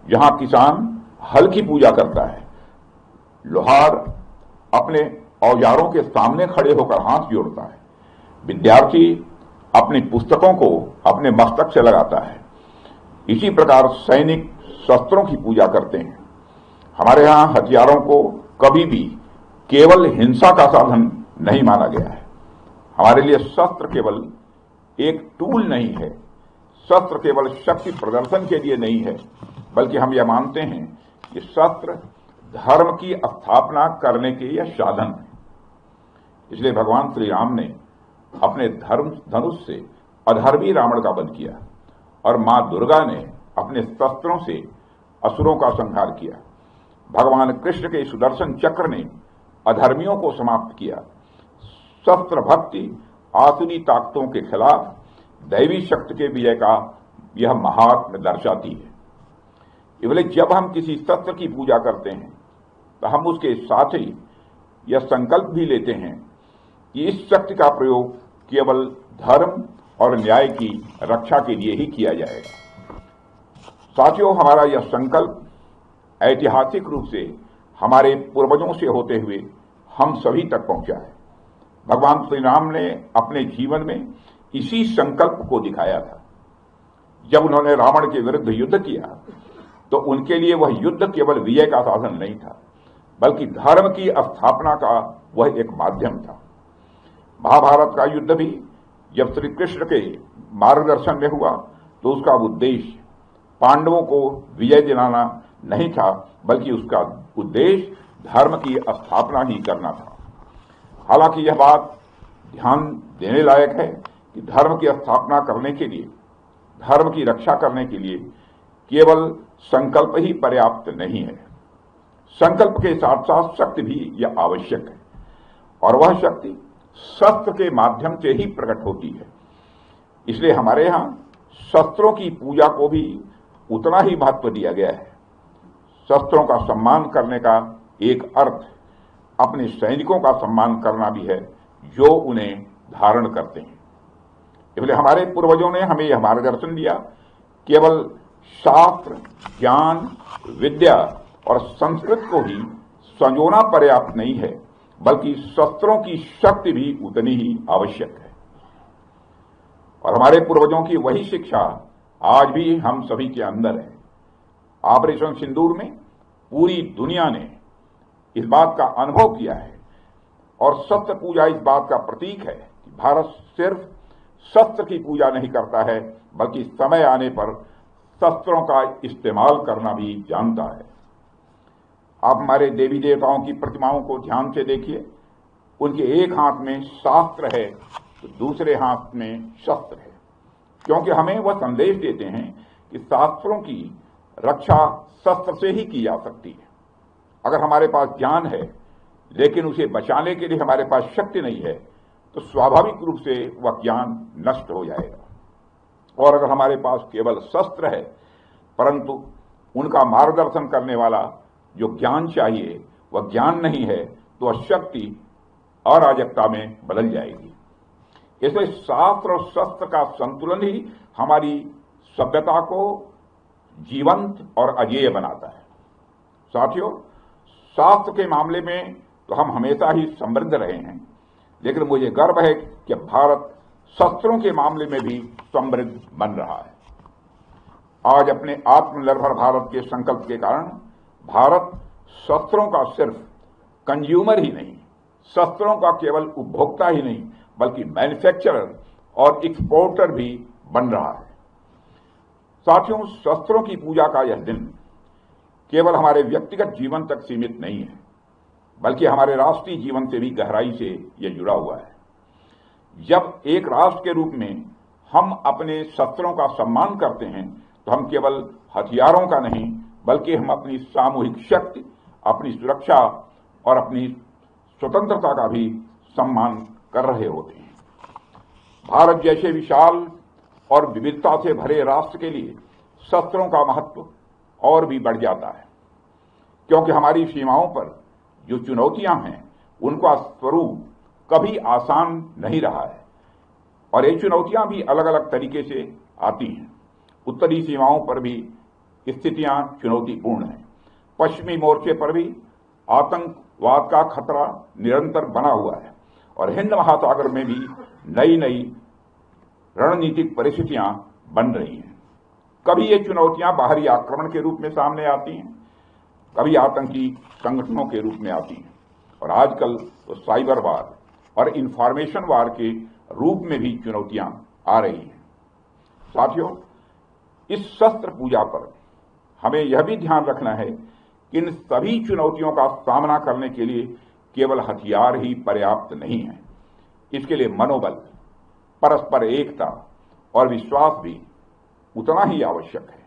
जहां किसान हल की पूजा करता है, लोहार अपने औजारों के सामने खड़े होकर हाथ जोड़ता है, विद्यार्थी अपनी पुस्तकों को अपने मस्तक से लगाता है, इसी प्रकार सैनिक शस्त्रों की पूजा करते हैं। हमारे यहां हथियारों को कभी भी केवल हिंसा का साधन नहीं माना गया है। हमारे लिए शस्त्र केवल एक टूल नहीं है, शस्त्र केवल शक्ति प्रदर्शन के लिए नहीं है, बल्कि हम यह मानते हैं कि शस्त्र धर्म की स्थापना करने के यह साधन है। इसलिए भगवान श्री राम ने अपने धर्म धनुष से अधर्मी रावण का वध किया और मां दुर्गा ने अपने शस्त्रों से असुरों का संहार किया। भगवान कृष्ण के सुदर्शन चक्र ने अधर्मियों को समाप्त किया। शस्त्र भक्ति आसुरी ताकतों के खिलाफ दैवी शक्ति के विजय का यह महात्म्य दर्शाती है। इसलिए जब हम किसी शस्त्र की पूजा करते हैं तो हम उसके साथ ही यह संकल्प भी लेते हैं कि इस शक्ति का प्रयोग केवल धर्म और न्याय की रक्षा के लिए ही किया जाएगा। साथियों, हमारा यह संकल्प ऐतिहासिक रूप से हमारे पूर्वजों से होते हुए हम सभी तक पहुंचा है। भगवान श्री राम ने अपने जीवन में इसी संकल्प को दिखाया था। जब उन्होंने रावण के विरुद्ध युद्ध किया तो उनके लिए वह युद्ध केवल विजय का साधन नहीं था, बल्कि धर्म की स्थापना का वह एक माध्यम था। महाभारत का युद्ध भी जब श्री कृष्ण के मार्गदर्शन में हुआ तो उसका उद्देश्य पांडवों को विजय दिलाना नहीं था, बल्कि उसका उद्देश्य धर्म की स्थापना ही करना था। हालांकि यह बात ध्यान देने लायक है कि धर्म की स्थापना करने के लिए, धर्म की रक्षा करने के लिए केवल संकल्प ही पर्याप्त नहीं है। संकल्प के साथ साथ शक्ति भी यह आवश्यक है, और वह शक्ति शस्त्र के माध्यम से ही प्रकट होती है। इसलिए हमारे यहां शस्त्रों की पूजा को भी उतना ही महत्व दिया गया है। शस्त्रों का सम्मान करने का एक अर्थ अपने सैनिकों का सम्मान करना भी है जो उन्हें धारण करते हैं। इसलिए हमारे पूर्वजों ने हमें यह मार्गदर्शन दिया, केवल शास्त्र, ज्ञान, विद्या और संस्कृत को ही संजोना पर्याप्त नहीं है, बल्कि शस्त्रों की शक्ति भी उतनी ही आवश्यक है। और हमारे पूर्वजों की वही शिक्षा आज भी हम सभी के अंदर है। ऑपरेशन सिंदूर में पूरी दुनिया ने इस बात का अनुभव किया है, और शस्त्र पूजा इस बात का प्रतीक है कि भारत सिर्फ शस्त्र की पूजा नहीं करता है, बल्कि समय आने पर शस्त्रों का इस्तेमाल करना भी जानता है। आप हमारे देवी देवताओं की प्रतिमाओं को ध्यान से देखिए, उनके एक हाथ में शास्त्र है तो दूसरे हाथ में शस्त्र है, क्योंकि हमें वह संदेश देते हैं कि शास्त्रों की रक्षा शस्त्र से ही की जा सकती है। अगर हमारे पास ज्ञान है लेकिन उसे बचाने के लिए हमारे पास शक्ति नहीं है तो स्वाभाविक रूप से वह ज्ञान नष्ट हो जाएगा। और अगर हमारे पास केवल शस्त्र है परंतु उनका मार्गदर्शन करने वाला जो ज्ञान चाहिए वह ज्ञान नहीं है, तो वह शक्ति अराजकता में बदल जाएगी। इसलिए शास्त्र और शस्त्र का संतुलन ही हमारी सभ्यता को जीवंत और अजेय बनाता है। साथियों, शास्त्र के मामले में तो हम हमेशा ही समृद्ध रहे हैं, लेकिन मुझे गर्व है कि भारत शस्त्रों के मामले में भी समृद्ध बन रहा है। आज अपने आत्मनिर्भर भारत के संकल्प के कारण भारत शस्त्रों का सिर्फ कंज्यूमर ही नहीं, शस्त्रों का केवल उपभोक्ता ही नहीं, बल्कि मैन्युफैक्चरर और एक्सपोर्टर भी बन रहा है। साथियों, शस्त्रों की पूजा का यह दिन केवल हमारे व्यक्तिगत जीवन तक सीमित नहीं है, बल्कि हमारे राष्ट्रीय जीवन से भी गहराई से यह जुड़ा हुआ है। जब एक राष्ट्र के रूप में हम अपने शस्त्रों का सम्मान करते हैं तो हम केवल हथियारों का नहीं, बल्कि हम अपनी सामूहिक शक्ति, अपनी सुरक्षा और अपनी स्वतंत्रता का भी सम्मान कर रहे होते हैं। भारत जैसे विशाल और विविधता से भरे राष्ट्र के लिए शस्त्रों का महत्व और भी बढ़ जाता है, क्योंकि हमारी सीमाओं पर जो चुनौतियां हैं उनका स्वरूप कभी आसान नहीं रहा है, और ये चुनौतियां भी अलग अलग तरीके से आती हैं। उत्तरी सीमाओं पर भी स्थितियां चुनौतीपूर्ण हैं। पश्चिमी मोर्चे पर भी आतंकवाद का खतरा निरंतर बना हुआ है और हिंद महासागर में भी नई नई रणनीतिक परिस्थितियां बन रही हैं। कभी ये चुनौतियां बाहरी आक्रमण के रूप में सामने आती हैं, कभी आतंकी संगठनों के रूप में आती हैं और आजकल तो साइबर वार और इंफॉर्मेशन वार के रूप में भी चुनौतियां आ रही हैं। साथियों, इस शस्त्र पूजा पर हमें यह भी ध्यान रखना है कि इन सभी चुनौतियों का सामना करने के लिए केवल हथियार ही पर्याप्त नहीं है। इसके लिए मनोबल, परस्पर एकता और विश्वास भी उतना ही आवश्यक है।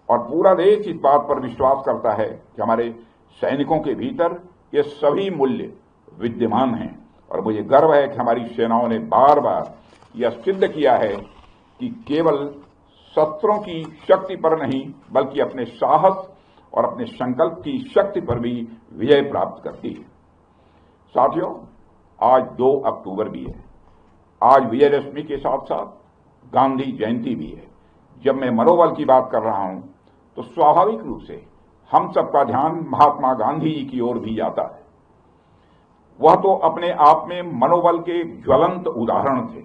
और पूरा देश इस बात पर विश्वास करता है कि हमारे सैनिकों के भीतर ये सभी मूल्य विद्यमान हैं और मुझे गर्व है कि हमारी सेनाओं ने बार बार यह सिद्ध किया है कि केवल शस्त्रों की शक्ति पर नहीं बल्कि अपने साहस और अपने संकल्प की शक्ति पर भी विजय प्राप्त करती है। साथियों, आज 2 अक्टूबर भी है। आज विजयदशमी के साथ साथ गांधी जयंती भी है। जब मैं मनोबल की बात कर रहा हूं तो स्वाभाविक रूप से हम सबका ध्यान महात्मा गांधी जी की ओर भी जाता है। वह तो अपने आप में मनोबल के ज्वलंत उदाहरण थे।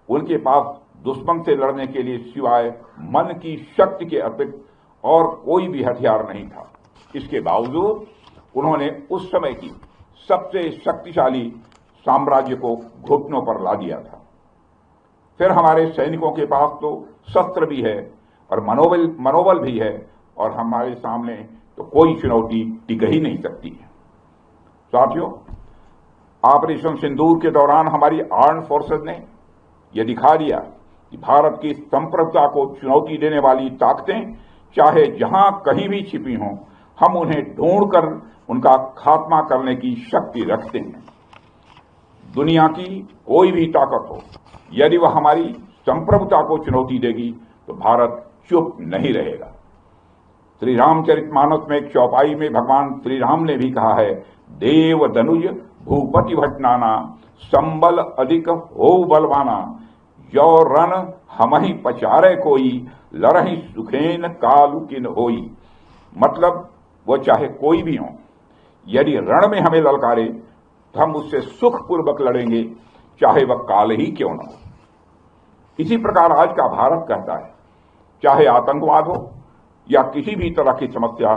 उनके पास दुश्मन से लड़ने के लिए सिवाय मन की शक्ति के अतिरिक्त और कोई भी हथियार नहीं था। इसके बावजूद उन्होंने उस समय की सबसे शक्तिशाली साम्राज्य को घुटनों पर ला दिया था। फिर हमारे सैनिकों के पास तो शस्त्र भी है और मनोबल भी है और हमारे सामने तो कोई चुनौती टिक ही नहीं सकती है। साथियों, ऑपरेशन सिंदूर के दौरान हमारी आर्म्ड फोर्सेज ने यह दिखा दिया कि भारत की संप्रभुता को चुनौती देने वाली ताकतें चाहे जहां कहीं भी छिपी हों, हम उन्हें ढूंढकर उनका खात्मा करने की शक्ति रखते हैं। दुनिया की कोई भी ताकत हो, यदि वह हमारी संप्रभुता को चुनौती देगी तो भारत चुप नहीं रहेगा। श्री रामचरितमानस में एक चौपाई में भगवान श्री राम ने भी कहा है, देव दनुज भूपति भटनाना संबल अधिक हो बलवाना, जो रण हमहि पचारे कोई लरहि सुखेन कालु किन होई। मतलब वो चाहे कोई भी हो, यदि रण में हमें ललकारे तो हम उससे सुखपूर्वक लड़ेंगे, चाहे वह काल ही क्यों न हो। इसी प्रकार आज का भारत कहता है, चाहे आतंकवाद हो या किसी भी तरह की समस्या,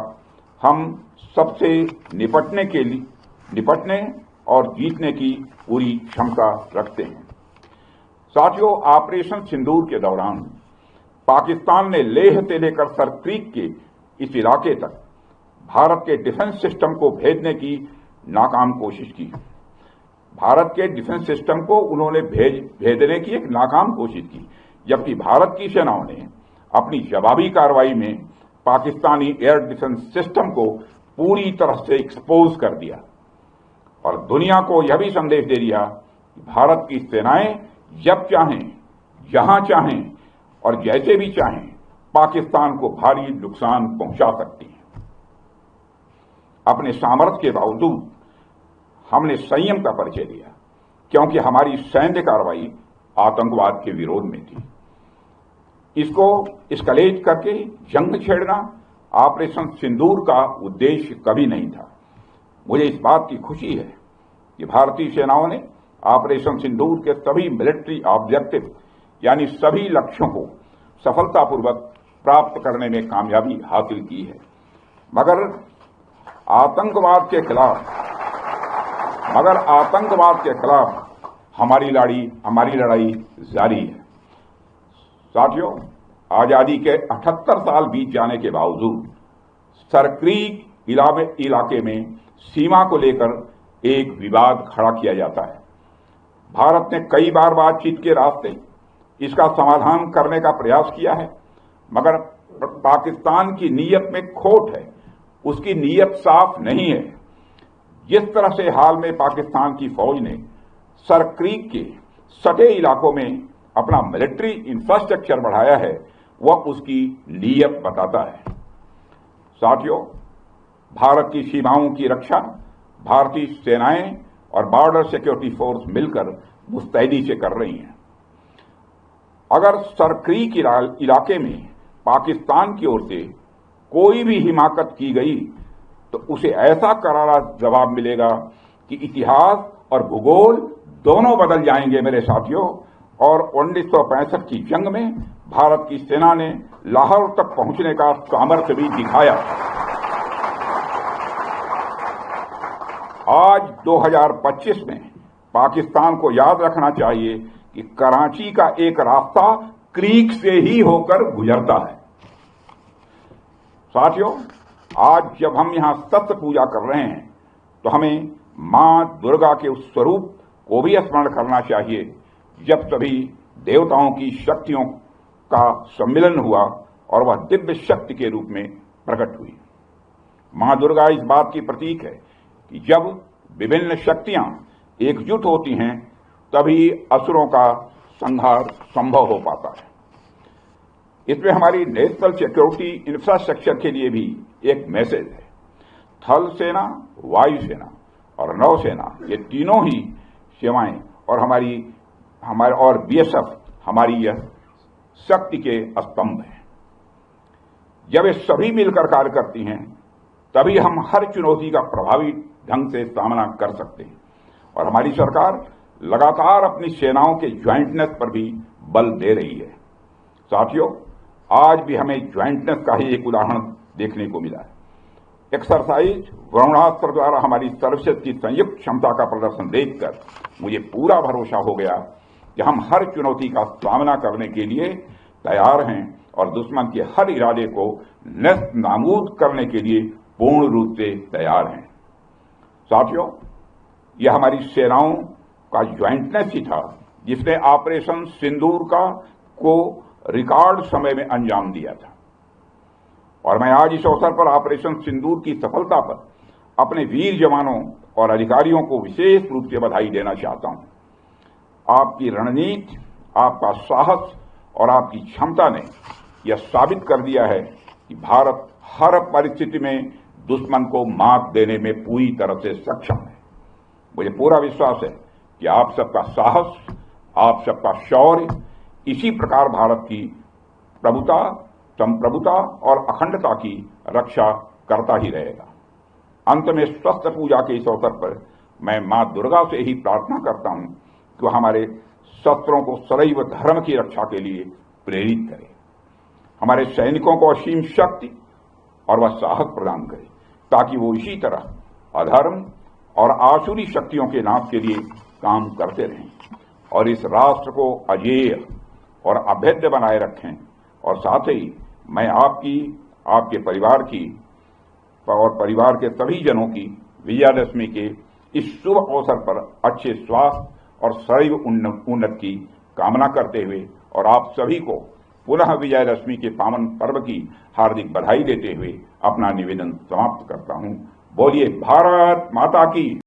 हम सबसे निपटने और जीतने की पूरी क्षमता रखते हैं। साथियों, ऑपरेशन सिंदूर के दौरान पाकिस्तान ने लेह से लेकर सर क्रीक के इस इलाके तक भारत के डिफेंस सिस्टम को भेजने की नाकाम कोशिश की। भारत के डिफेंस सिस्टम को उन्होंने भेजने की एक नाकाम कोशिश की, जबकि भारत की सेनाओं ने अपनी जवाबी कार्रवाई में पाकिस्तानी एयर डिफेंस सिस्टम को पूरी तरह से एक्सपोज कर दिया और दुनिया को यह भी संदेश दे दिया कि भारत की सेनाएं जब चाहें, जहां चाहें और जैसे भी चाहें पाकिस्तान को भारी नुकसान पहुंचा सकती हैं। अपने सामर्थ्य के बावजूद हमने संयम का परिचय दिया, क्योंकि हमारी सैन्य कार्रवाई आतंकवाद के विरोध में थी। इसको एस्केलेट करके जंग छेड़ना ऑपरेशन सिंदूर का उद्देश्य कभी नहीं था। मुझे इस बात की खुशी है कि भारतीय सेनाओं ने ऑपरेशन सिंदूर के सभी मिलिट्री ऑब्जेक्टिव यानी सभी लक्ष्यों को सफलतापूर्वक प्राप्त करने में कामयाबी हासिल की है। मगर आतंकवाद के खिलाफ हमारी लड़ाई जारी है। साथियों, आजादी के 78 साल बीत जाने के बावजूद सरक्रीक इलाके में सीमा को लेकर एक विवाद खड़ा किया जाता है। भारत ने कई बार बातचीत के रास्ते इसका समाधान करने का प्रयास किया है, मगर पाकिस्तान की नीयत में खोट है, उसकी नीयत साफ नहीं है। जिस तरह से हाल में पाकिस्तान की फौज ने सरक्रीक के सटे इलाकों में अपना मिलिट्री इंफ्रास्ट्रक्चर बढ़ाया है, वह उसकी नीयत बताता है। साथियों, भारत की सीमाओं की रक्षा भारतीय सेनाएं और बॉर्डर सिक्योरिटी फोर्स मिलकर मुस्तैदी से कर रही हैं। अगर सरक्रीक इलाके में पाकिस्तान की ओर से कोई भी हिमाकत की गई तो उसे ऐसा करारा जवाब मिलेगा कि इतिहास और भूगोल दोनों बदल जाएंगे मेरे साथियों। और 1965 की जंग में भारत की सेना ने लाहौर तक पहुंचने का सामर्थ्य भी दिखाया। आज 2025 में पाकिस्तान को याद रखना चाहिए कि कराची का एक रास्ता क्रीक से ही होकर गुजरता है। साथियों, आज जब हम यहां सत्य पूजा कर रहे हैं तो हमें मां दुर्गा के उस स्वरूप को भी स्मरण करना चाहिए जब सभी देवताओं की शक्तियों का सम्मिलन हुआ और वह दिव्य शक्ति के रूप में प्रकट हुई। मां दुर्गा इस बात की प्रतीक है कि जब विभिन्न शक्तियां एकजुट होती हैं तभी असुरों का संहार संभव हो पाता है। इसमें हमारी नेशनल सिक्योरिटी इंफ्रास्ट्रक्चर के लिए भी एक मैसेज है। थल सेना, वायुसेना और नौसेना, ये तीनों ही सेवाएं और हमारे और बीएसएफ हमारी यह शक्ति के स्तंभ हैं। जब ये सभी मिलकर कार्य करती हैं तभी हम हर चुनौती का प्रभावी ढंग से सामना कर सकते हैं। और हमारी सरकार लगातार अपनी सेनाओं के ज्वाइंटनेस पर भी बल दे रही है। साथियों, आज भी हमें ज्वाइंटनेस का ही एक उदाहरण देखने को मिला है। एक्सरसाइज वरुणास्त्र द्वारा हमारी सर्विसेज की संयुक्त क्षमता का प्रदर्शन देखकर मुझे पूरा भरोसा हो गया कि हम हर चुनौती का सामना करने के लिए तैयार हैं और दुश्मन के हर इरादे को नेस्त नाबूद करने के लिए पूर्ण रूप से तैयार हैं। साथियों, यह हमारी सेनाओं का ज्वाइंटनेस ही था जिसने ऑपरेशन सिंदूर को रिकॉर्ड समय में अंजाम दिया था। और मैं आज इस अवसर पर ऑपरेशन सिंदूर की सफलता पर अपने वीर जवानों और अधिकारियों को विशेष रूप से बधाई देना चाहता हूं। आपकी रणनीति, आपका साहस और आपकी क्षमता ने यह साबित कर दिया है कि भारत हर परिस्थिति में दुश्मन को मात देने में पूरी तरह से सक्षम है। मुझे पूरा विश्वास है कि आप सबका साहस, आप सबका शौर्य इसी प्रकार भारत की प्रभुता, संप्रभुता और अखंडता की रक्षा करता ही रहेगा। अंत में स्वस्थ पूजा के इस अवसर पर मैं मां दुर्गा से ही प्रार्थना करता हूं कि वह हमारे शस्त्रों को सदैव धर्म की रक्षा के लिए प्रेरित करे, हमारे सैनिकों को असीम शक्ति और वह साहस प्रदान करे ताकि वो इसी तरह अधर्म और आसुरी शक्तियों के नाश के लिए काम करते रहें और इस राष्ट्र को अजेय और अभेद्य बनाए रखें। और साथ ही मैं आपकी, आपके परिवार की और परिवार के सभी जनों की विजयादशमी के इस शुभ अवसर पर अच्छे स्वास्थ्य और सदैव उन्नति की कामना करते हुए और आप सभी को पुनः विजयादशमी के पावन पर्व की हार्दिक बधाई देते हुए अपना निवेदन समाप्त करता हूं। बोलिए भारत माता की।